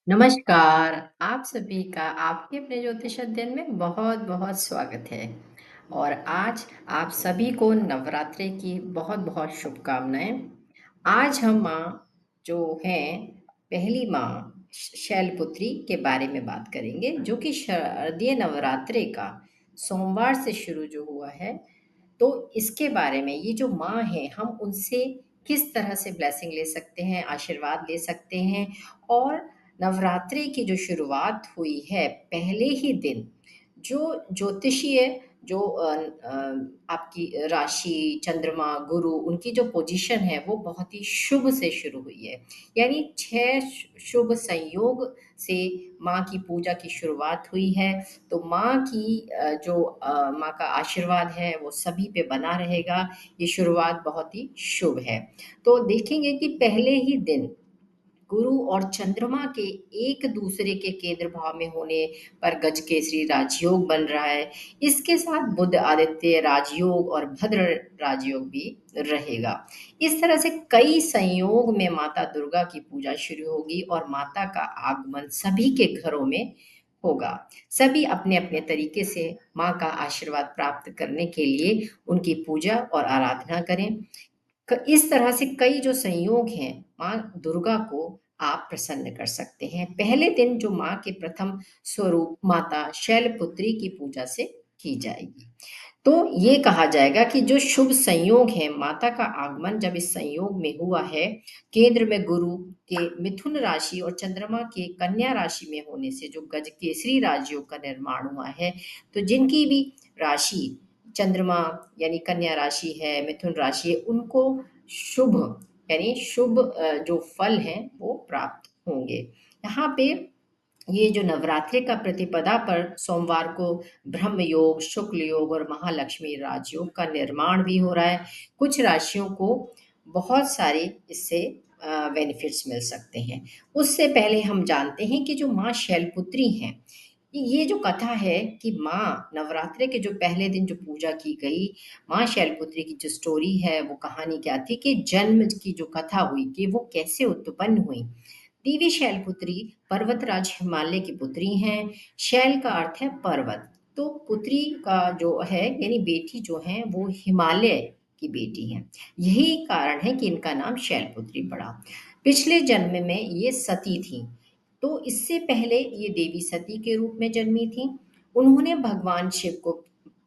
नमस्कार, आप सभी का आपके अपने ज्योतिष अध्ययन में बहुत-बहुत स्वागत है। और आज आप सभी को नवरात्रि की बहुत-बहुत शुभकामनाएँ। आज हम माँ जो हैं, पहली माँ शैलपुत्री के बारे में बात करेंगे, जो कि शारदीय नवरात्रि का सोमवार से शुरू जो हुआ है। तो इसके बारे में ये जो माँ है, हम उनसे किस तरह से ब्लेसिंग ले सकते हैं, आशीर्वाद ले सकते हैं। और नवरात्रि की जो शुरुआत हुई है, पहले ही दिन जो ज्योतिषीय जो आपकी राशि, चंद्रमा, गुरु उनकी जो पोजीशन है वो बहुत ही शुभ से शुरू हुई है। यानी 6 शुभ संयोग से माँ की पूजा की शुरुआत हुई है। तो माँ की माँ का आशीर्वाद है वो सभी पे बना रहेगा। ये शुरुआत बहुत ही शुभ है। तो देखेंगे कि पहले ही दिन गुरु और चंद्रमा के एक दूसरे के केंद्र भाव में होने पर गजकेसरी राजयोग बन रहा है। इसके साथ बुध आदित्य राजयोग और भद्र राजयोग भी रहेगा। इस तरह से कई संयोग में माता दुर्गा की पूजा शुरू होगी और माता का आगमन सभी के घरों में होगा। सभी अपने अपने तरीके से माँ का आशीर्वाद प्राप्त करने के लिए उनकी पूजा और आराधना करें। इस तरह से कई जो संयोग हैं, माँ दुर्गा को आप प्रसन्न कर सकते हैं। पहले दिन जो माँ के प्रथम स्वरूप माता शैलपुत्री की पूजा से की जाएगी। तो ये कहा जाएगा कि जो शुभ संयोग है, माता का आगमन जब इस संयोग में हुआ है, केंद्र में गुरु के मिथुन राशि और चंद्रमा के कन्या राशि में होने से जो गजकेसरी राजयोग का निर्माण हुआ है। तो जिनकी भी राशि चंद्रमा यानी कन्या राशि है, मिथुन राशि है, उनको शुभ यानी शुभ जो फल हैं वो प्राप्त होंगे। यहाँ पे ये जो नवरात्रि का प्रतिपदा पर सोमवार को ब्रह्म योग, शुक्ल योग और महालक्ष्मी राजयोग का निर्माण भी हो रहा है। कुछ राशियों को बहुत सारे इससे बेनिफिट्स मिल सकते हैं। उससे पहले हम जानते हैं कि जो माँ शैलपुत्री हैं, ये जो कथा है कि माँ नवरात्रि के जो पहले दिन जो पूजा की गई, माँ शैलपुत्री की जो स्टोरी है, वो कहानी क्या थी कि जन्म की जो कथा हुई कि वो कैसे उत्पन्न हुई। देवी शैलपुत्री पर्वतराज हिमालय की पुत्री हैं। शैल का अर्थ है पर्वत। तो पुत्री का जो है यानी बेटी जो है वो हिमालय की बेटी है। यही कारण है कि इनका नाम शैलपुत्री पड़ा। पिछले जन्म में ये सती थी। तो इससे पहले ये देवी सती के रूप में जन्मी थी। उन्होंने भगवान शिव को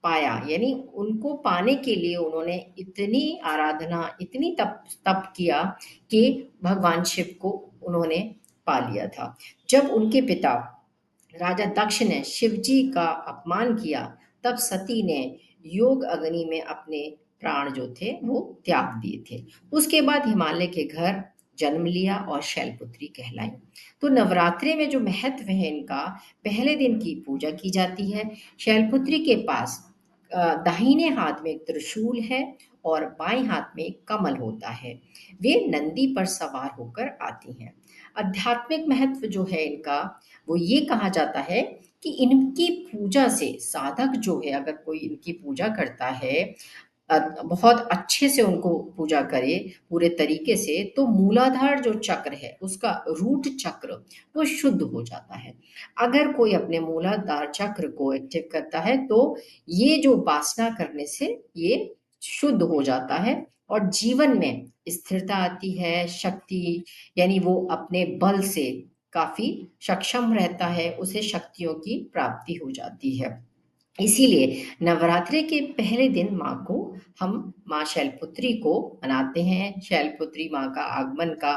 पाया, यानी उनको पाने के लिए उन्होंने इतनी आराधना, इतनी तप तप किया कि भगवान शिव को उन्होंने पा लिया था। जब उनके पिता राजा दक्ष ने शिव जी का अपमान किया, तब सती ने योग अग्नि में अपने प्राण जो थे वो त्याग दिए थे। उसके बाद हिमालय के घर जन्म लिया और शैलपुत्री कहलाई। तो नवरात्रि में जो महत्व है इनका, पहले दिन की पूजा की जाती है। शैलपुत्री के पास दाहिने हाथ में एक त्रिशूल है और बाएं हाथ में एक कमल होता है। वे नंदी पर सवार होकर आती हैं। आध्यात्मिक महत्व जो है इनका, वो ये कहा जाता है कि इनकी पूजा से साधक जो है, अगर कोई इनकी पूजा करता है, बहुत अच्छे से उनको पूजा करे पूरे तरीके से, तो मूलाधार जो चक्र है उसका रूट चक्र वो शुद्ध हो जाता है। अगर कोई अपने मूलाधार चक्र को एक्टिव करता है तो ये जो उपासना करने से ये शुद्ध हो जाता है और जीवन में स्थिरता आती है, शक्ति यानी वो अपने बल से काफ़ी सक्षम रहता है, उसे शक्तियों की प्राप्ति हो जाती है। इसीलिए नवरात्रि के पहले दिन माँ को हम माँ शैलपुत्री को मनाते हैं। शैलपुत्री माँ का आगमन का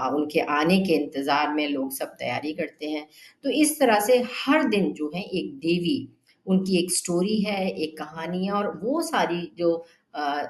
उनके आने के इंतज़ार में लोग सब तैयारी करते हैं। तो इस तरह से हर दिन जो है एक देवी, उनकी एक स्टोरी है, एक कहानी है और वो सारी जो अ,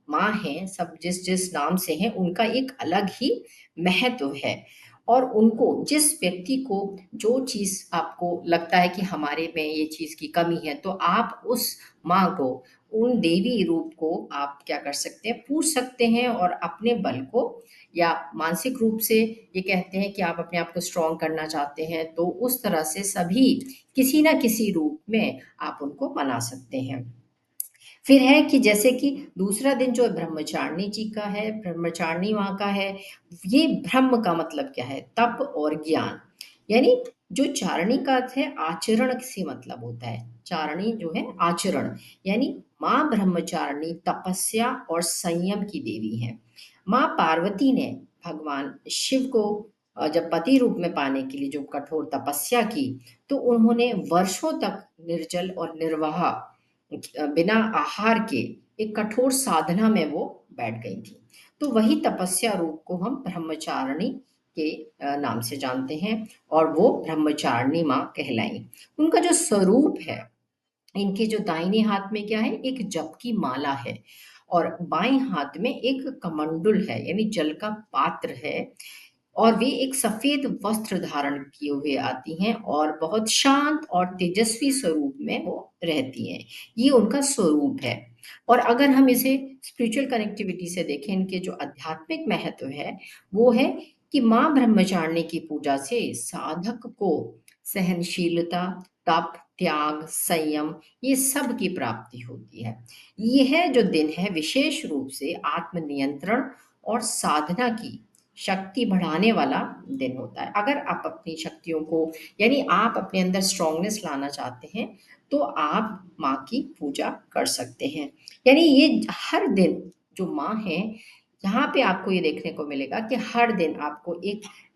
माँ हैं, सब जिस-जिस नाम से हैं, उनका एक अलग ही महत्व है। और उनको जिस व्यक्ति को जो चीज़ आपको लगता है कि हमारे में ये चीज़ की कमी है, तो आप उस माँ को, उन देवी रूप को आप क्या कर सकते हैं, पूज सकते हैं और अपने बल को या मानसिक रूप से ये कहते हैं कि आप अपने आप को स्ट्रॉन्ग करना चाहते हैं, तो उस तरह से सभी किसी न किसी रूप में आप उनको मना सकते हैं। फिर है कि जैसे कि दूसरा दिन जो ब्रह्मचारिणी जी का है, ब्रह्मचारिणी माँ का है, ये ब्रह्म का मतलब क्या है? तप और ज्ञान। यानी जो चारणी का अर्थ है आचरण से मतलब होता है। चारणी जो है आचरण, यानी माँ ब्रह्मचारिणी तपस्या और संयम की देवी है। माँ पार्वती ने भगवान शिव को जब पति रूप में पाने के लिए जो कठोर तपस्या की, तो उन्होंने वर्षों तक निर्जल और निर्वाह बिना आहार के एक कठोर साधना में वो बैठ गई थी। तो वही तपस्या रूप को हम ब्रह्मचारिणी के नाम से जानते हैं और वो ब्रह्मचारिणी माँ कहलाई। उनका जो स्वरूप है, इनके जो दाहिने हाथ में क्या है, एक जप की माला है और बाएं हाथ में एक कमंडुल है, यानी जल का पात्र है। और वे एक सफेद वस्त्र धारण किए हुए आती हैं और बहुत शांत और तेजस्वी स्वरूप में वो रहती हैं। ये उनका स्वरूप है। और अगर हम इसे स्पिरिचुअल कनेक्टिविटी से देखें, इनके जो आध्यात्मिक महत्व है, वो है कि माँ ब्रह्मचारिणी की पूजा से साधक को सहनशीलता, तप, त्याग, संयम, ये सब की प्राप्ति होती है। यह जो दिन है विशेष रूप से आत्मनियंत्रण और साधना की शक्ति बढ़ाने वाला दिन होता है। अगर आप अपनी शक्तियों को, यानी आप अपने अंदर स्ट्रांगनेस लाना चाहते हैं, तो आप माँ की पूजा कर सकते हैं। यानी ये हर दिन जो माँ है, यहाँ पे आपको ये देखने को मिलेगा कि हर दिन आपको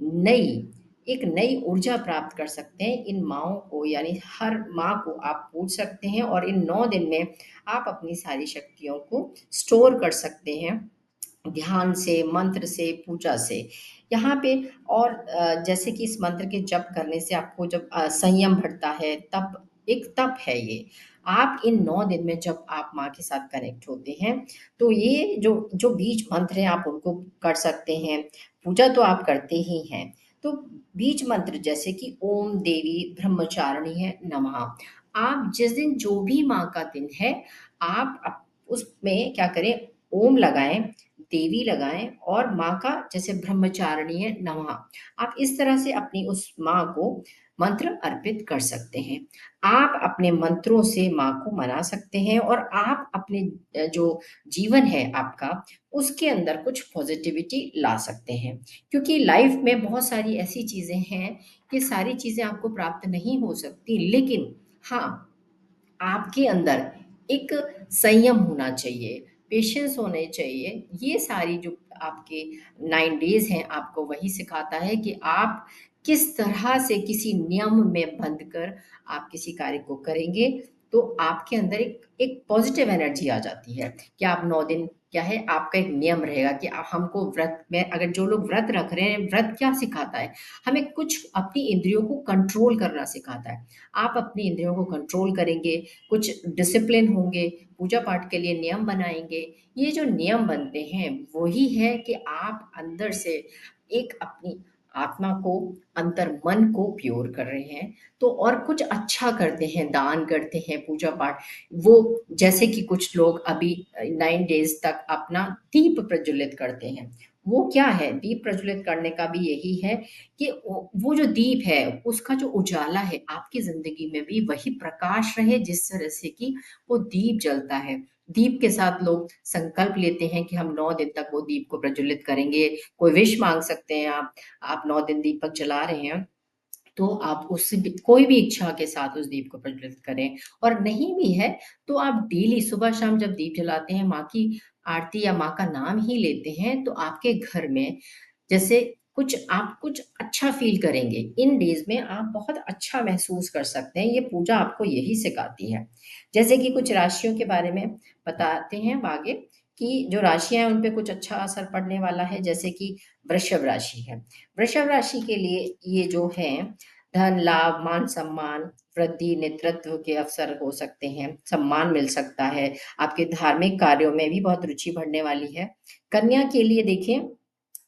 नई एक नई ऊर्जा प्राप्त कर सकते हैं इन माँओं को, यानी हर माँ को आप पूज सकते हैं और इन 9 दिन में आप अपनी सारी शक्तियों को स्टोर कर सकते हैं, ध्यान से, मंत्र से, पूजा से। यहाँ पे और जैसे कि इस मंत्र के जप करने से आपको जब संयम बढ़ता है, तप, एक तप है ये। आप इन 9 दिन में जब आप माँ के साथ कनेक्ट होते हैं, तो ये जो जो बीज मंत्र हैं आप उनको कर सकते हैं। पूजा तो आप करते ही हैं। तो बीज मंत्र जैसे कि ओम देवी ब्रह्मचारिणी है नमः। आप जिस दिन जो भी माँ का दिन है, आप उसमें क्या करें, ओम लगाएं, देवी लगाएं और माँ का जैसे ब्रह्मचारिणी है नमः, आप इस तरह से अपनी उस माँ को मंत्र अर्पित कर सकते हैं। आप अपने मंत्रों से माँ को मना सकते हैं और आप अपने जो जीवन है आपका, उसके अंदर कुछ पॉजिटिविटी ला सकते हैं। क्योंकि लाइफ में बहुत सारी ऐसी चीजें हैं कि सारी चीजें आपको प्राप्त नहीं हो सकती, लेकिन हाँ, आपके अंदर एक संयम होना चाहिए, पेशेंस होने चाहिए। ये सारी जो आपके 9 डेज़ हैं, आपको वही सिखाता है कि आप किस तरह से किसी नियम में बंध कर आप किसी कार्य को करेंगे, तो आपके अंदर एक पॉज़िटिव एनर्जी आ जाती है कि आप 9 दिन क्या है, आपका एक नियम रहेगा कि हमको व्रत में, अगर जो लोग व्रत रख रहे हैं, व्रत क्या सिखाता है? हमें कुछ अपनी इंद्रियों को कंट्रोल करना सिखाता है। आप अपनी इंद्रियों को कंट्रोल करेंगे, कुछ डिसिप्लिन होंगे, पूजा पाठ के लिए नियम बनाएँगे। ये जो नियम बनते हैं, वही है कि आप अंदर से एक अपनी आत्मा को, अंतर मन को प्योर कर रहे हैं। तो और कुछ अच्छा करते हैं, दान करते हैं, पूजा पाठ। वो जैसे कि कुछ लोग अभी 9 डेज़ तक अपना दीप प्रज्वलित करते हैं। वो क्या है? दीप प्रज्वलित करने का भी यही है कि वो जो दीप है, उसका जो उजाला है, आपकी ज़िंदगी में भी वही प्रकाश रहे जिस तरह से कि वो दीप जलता है। दीप के साथ लोग संकल्प लेते हैं कि हम 9 दिन तक वो दीप को प्रज्वलित करेंगे। कोई विश माँग सकते हैं आप 9 दिन दीपक जला रहे हैं, तो आप उस भी कोई भी इच्छा के साथ उस दीप को प्रज्वलित करें। और नहीं भी है, तो आप डेली सुबह-शाम जब दीप जलाते हैं, माँ की आरती या माँ का नाम ही लेते हैं, तो आपके घर में जैसे कुछ अच्छा फ़ील करेंगे। इन डेज़ में आप बहुत अच्छा महसूस कर सकते हैं, ये पूजा आपको यही सिखाती है। जैसे कि कुछ राशियों के बारे में बताते हैं अब आगे, कि जो राशियाँ हैं, उन पे कुछ अच्छा असर पड़ने वाला है, जैसे कि वृषभ राशि है। वृषभ राशि के लिए ये जो हैं, धन, लाभ, मान-सम्मान, वृद्धि, नेतृत्व के अवसर हो सकते हैं, सम्मान मिल सकता है, आपके धार्मिक कार्यों में भी बहुत रुचि बढ़ने वाली है। कन्या के लिए देखिए,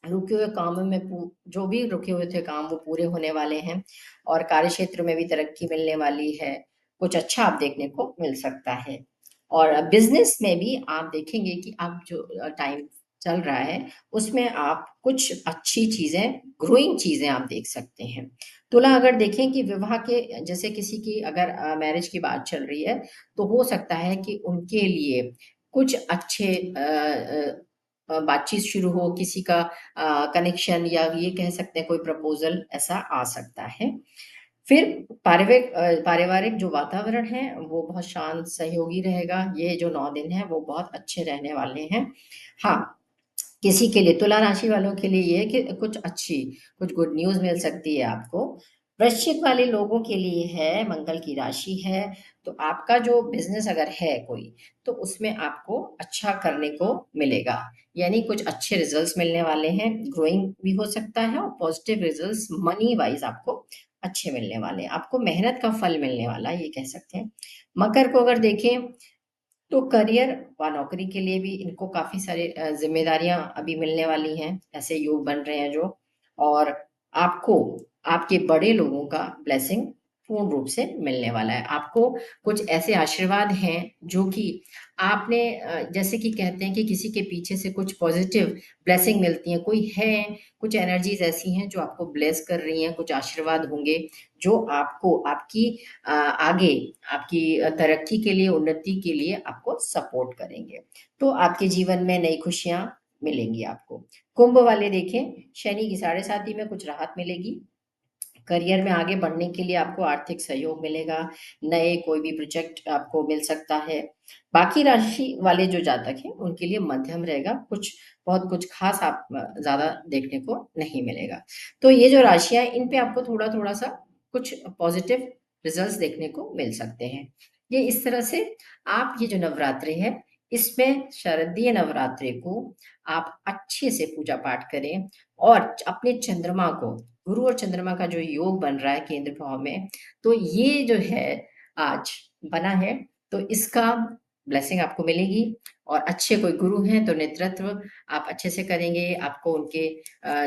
रुके हुए कामों में जो भी रुके हुए थे काम, वो पूरे होने वाले हैं और कार्यक्षेत्र में भी तरक्की मिलने वाली है। कुछ अच्छा आप देखने को मिल सकता है। और बिजनेस में भी आप देखेंगे कि आप जो टाइम चल रहा है, उसमें आप कुछ अच्छी चीज़ें, ग्रोइंग चीज़ें आप देख सकते हैं। तुला अगर देखें कि विवाह के जैसे किसी की अगर मैरिज की बात चल रही है, तो हो सकता है कि उनके लिए कुछ अच्छे बातचीत शुरू हो, किसी का कनेक्शन या ये कह सकते हैं कोई प्रपोज़ल ऐसा आ सकता है। फिर पारिवारिक जो वातावरण है वो बहुत शांत सहयोगी रहेगा। ये जो 9 दिन हैं वो बहुत अच्छे रहने वाले हैं। हाँ, किसी के लिए तुला राशि वालों के लिए ये है कि कुछ गुड न्यूज़ मिल सकती है आपको। वृश्चिक वाले लोगों के लिए है, मंगल की राशि है, तो आपका जो बिज़नेस अगर है कोई, तो उसमें आपको अच्छा करने को मिलेगा। यानी कुछ अच्छे रिज़ल्ट्स मिलने वाले हैं, ग्रोइंग भी हो सकता है और पॉज़िटिव रिज़ल्ट्स मनी वाइज़ आपको अच्छे मिलने वाले हैं। आपको मेहनत का फल मिलने वाला है, ये कह सकते हैं। मकर को अगर देखें तो करियर व नौकरी के लिए भी इनको काफ़ी सारे ज़िम्मेदारियाँ अभी मिलने वाली हैं, ऐसे योग बन रहे हैं जो। और आपको आपके बड़े लोगों का ब्लेसिंग पूर्ण रूप से मिलने वाला है। आपको कुछ ऐसे आशीर्वाद हैं जो कि आपने जैसे कि कहते हैं कि किसी के पीछे से कुछ पॉज़िटिव ब्लेसिंग मिलती है, कोई है, कुछ एनर्जीज़ ऐसी हैं जो आपको ब्लेस कर रही हैं, कुछ आशीर्वाद होंगे जो आपको आपकी आगे आपकी तरक्की के लिए, उन्नति के लिए आपको सपोर्ट करेंगे। तो आपके जीवन में नई खुशियाँ मिलेंगी आपको। कुंभ वाले देखें, शनि की साढ़े साती में कुछ राहत मिलेगी। करियर में आगे बढ़ने के लिए आपको आर्थिक सहयोग मिलेगा, नए कोई भी प्रोजेक्ट आपको मिल सकता है। बाकी राशि वाले जो जातक हैं, उनके लिए मध्यम रहेगा, बहुत कुछ ख़ास आप ज़्यादा देखने को नहीं मिलेगा। तो ये जो राशियाँ हैं, इन पे आपको थोड़ा-थोड़ा सा कुछ पॉज़िटिव रिज़ल्ट्स देखने को मिल सकते हैं। ये इस तरह से आप ये जो नवरात्रि है, इसमें शारदीय नवरात्रि को आप अच्छे से पूजा-पाठ करें और अपने चंद्रमा को गुरु और चंद्रमा का जो योग बन रहा है केंद्र भाव में, तो ये जो है आज बना है, तो इसका ब्लेसिंग आपको मिलेगी और अच्छे कोई गुरु हैं तो नेतृत्व आप अच्छे से करेंगे। आपको उनके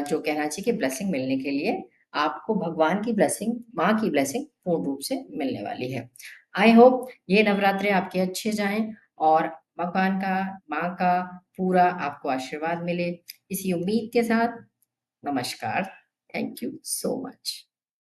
जो कहना चाहिए कि ब्लेसिंग मिलने के लिए आपको भगवान की ब्लेसिंग, माँ की ब्लेसिंग पूर्ण रूप से मिलने वाली है। आई होप ये नवरात्रे आपके अच्छे जाएँ और भगवान का, माँ का पूरा आपको आशीर्वाद मिले। इसी उम्मीद के साथ नमस्कार। Thank you so much.